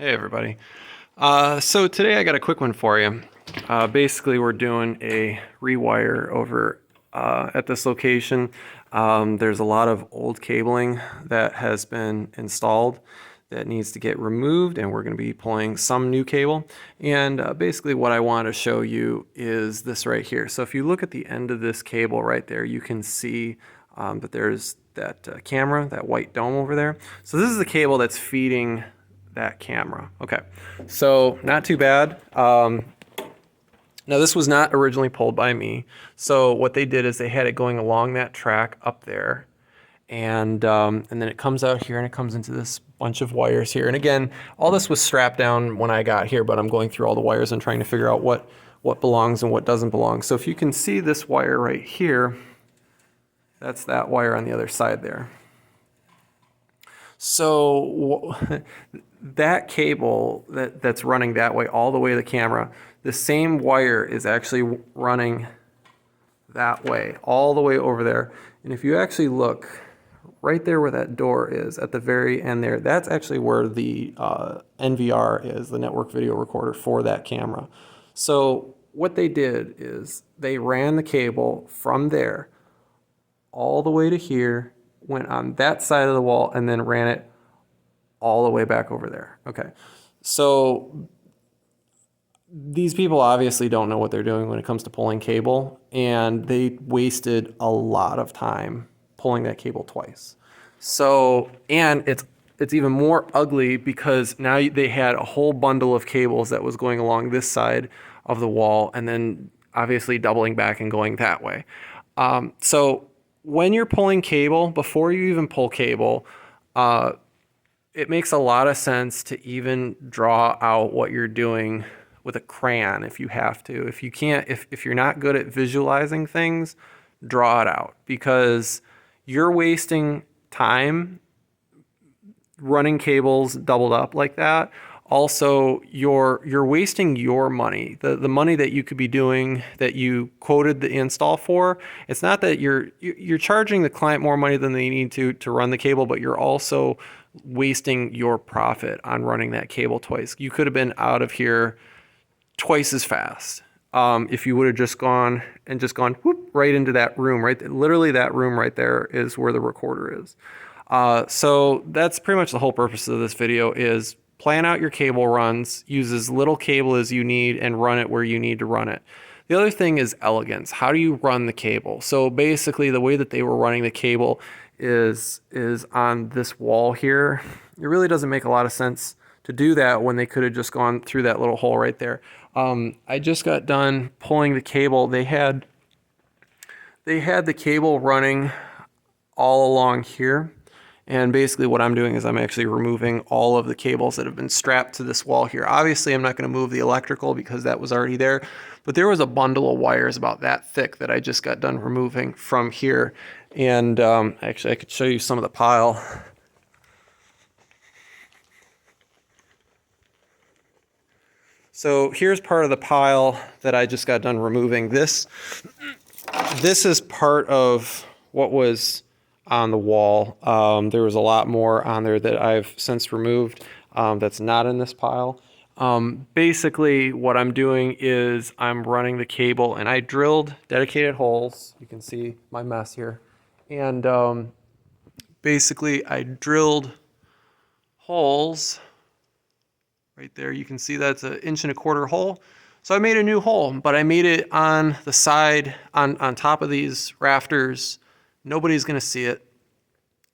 Hey everybody. So today I got a quick one for you. Basically we're doing a rewire over at this location. There's a lot of old cabling that has been installed that needs to get removed, and we're going to be pulling some new cable. And basically what I want to show you is this right here. So if you look at the end of this cable right there, you can see that there's that camera, that white dome over there. So this is the cable that's feeding that camera. Okay, so not too bad. Now this was not originally pulled by me. So what they did is they had it going along that track up there, and then it comes out here and it comes into this bunch of wires here. And again, all this was strapped down when I got here, but I'm going through all the wires and trying to figure out what belongs and what doesn't belong. So if you can see this wire right here, that's that wire on the other side there. So that cable that's running that way all the way to the camera, the same wire is actually running that way, all the way over there. And if you actually look right there where that door is at the very end there, that's actually where the NVR is, the network video recorder for that camera. So what they did is they ran the cable from there all the way to here, went on that side of the wall, and then ran it all the way back over there. Okay, so these people obviously don't know what they're doing when it comes to pulling cable, and they wasted a lot of time pulling that cable twice. So, and it's even more ugly because now they had a whole bundle of cables that was going along this side of the wall, and then obviously doubling back and going that way. So when you're pulling cable, before you even pull cable, it makes a lot of sense to even draw out what you're doing with a crayon if you have to. If you can't, if you're not good at visualizing things, draw it out, because you're wasting time running cables doubled up like that. Also, you're wasting your money, the money that you could be doing, that you quoted the install for. It's not that you're charging the client more money than they need to run the cable, but you're also wasting your profit on running that cable twice. You could have been out of here twice as fast if you would have just gone whoop, right into that room. Right, literally that room right there is where the recorder is. So that's pretty much the whole purpose of this video, is plan out your cable runs, use as little cable as you need, and run it where you need to run it. The other thing is elegance. How do you run the cable? So basically the way that they were running the cable is on this wall here. It really doesn't make a lot of sense to do that when they could have just gone through that little hole right there. I just got done pulling the cable. They had the cable running all along here. And basically what I'm doing is I'm actually removing all of the cables that have been strapped to this wall here. Obviously, I'm not going to move the electrical because that was already there, but there was a bundle of wires about that thick that I just got done removing from here. And actually, I could show you some of the pile. So here's part of the pile that I just got done removing. This is part of what was on the wall. There was a lot more on there that I've since removed that's not in this pile. Basically what I'm doing is I'm running the cable, and I drilled dedicated holes. You can see my mess here. And basically I drilled holes right there. You can see that's an 1.25 inch hole. So I made a new hole, but I made it on the side, on top of these rafters. Nobody's going to see it.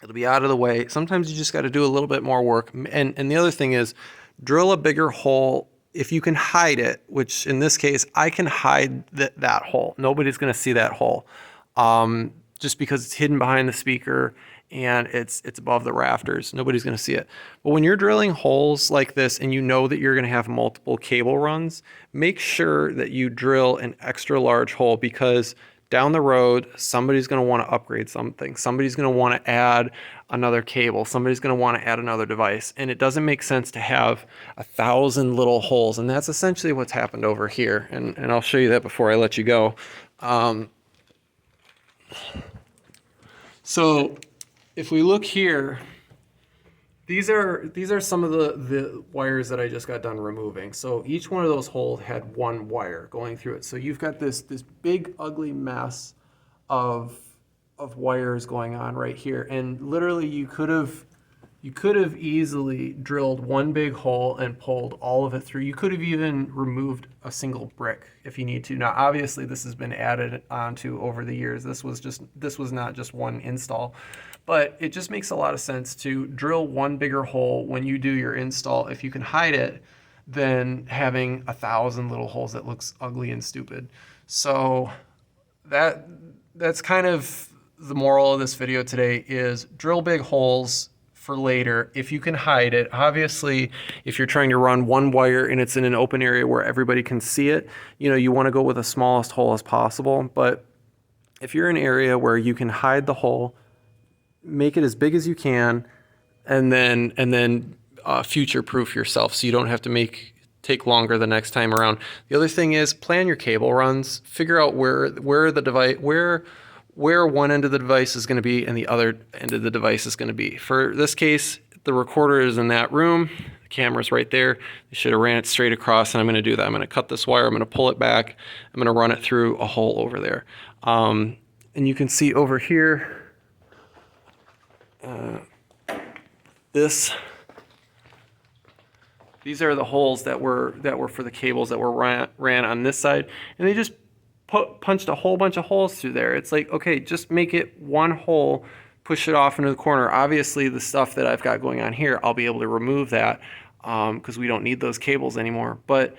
It'll be out of the way. Sometimes you just got to do a little bit more work. And the other thing is, drill a bigger hole if you can hide it, which in this case, I can hide that hole. Nobody's going to see that hole just because it's hidden behind the speaker and it's above the rafters. Nobody's going to see it. But when you're drilling holes like this and you know that you're going to have multiple cable runs, make sure that you drill an extra large hole, because down the road, somebody's going to want to upgrade something. Somebody's going to want to add another cable. Somebody's going to want to add another device. And it doesn't make sense to have 1,000 little holes. And that's essentially what's happened over here. And I'll show you that before I let you go. So if we look here, These are some of the wires that I just got done removing. So each one of those holes had one wire going through it. So you've got this big ugly mess of wires going on right here. And literally you could have easily drilled one big hole and pulled all of it through. You could have even removed a single brick if you need to. Now obviously this has been added onto over the years. This was not just one install. But it just makes a lot of sense to drill one bigger hole when you do your install if you can hide it, than having 1,000 little holes that looks ugly and stupid. So that's kind of the moral of this video today, is drill big holes for later if you can hide it. Obviously, if you're trying to run one wire and it's in an open area where everybody can see it, you want to go with the smallest hole as possible. But if you're in an area where you can hide the hole, make it as big as you can, and then future-proof yourself so you don't have to take longer the next time around. The other thing is, plan your cable runs. Figure out where one end of the device is going to be and the other end of the device is going to be. For this case, the recorder is in that room, the camera's right there. You should have ran it straight across, and I'm going to do that. I'm going to cut this wire, I'm going to pull it back, I'm going to run it through a hole over there. And you can see over here, these are the holes that were for the cables that were ran on this side, and they just punched a whole bunch of holes through there. It's like, okay, just make it one hole, push it off into the corner. Obviously the stuff that I've got going on here, I'll be able to remove that because we don't need those cables anymore. But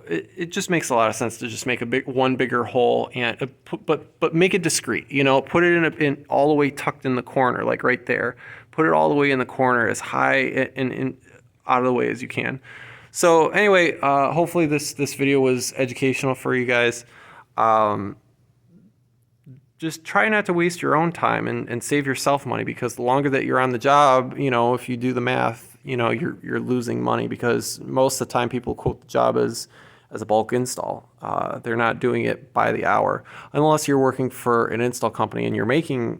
it just makes a lot of sense to just make one bigger hole, and but make it discreet. Put it in all the way tucked in the corner, like right there. Put it all the way in the corner, as high and out of the way as you can. So anyway, hopefully this video was educational for you guys. Just try not to waste your own time and save yourself money, because the longer that you're on the job, if you do the math, you're losing money, because most of the time people quote the job as a bulk install. They're not doing it by the hour, unless you're working for an install company and you're making,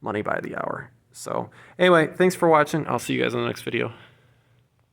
money by the hour. So anyway, thanks for watching. I'll see you guys in the next video.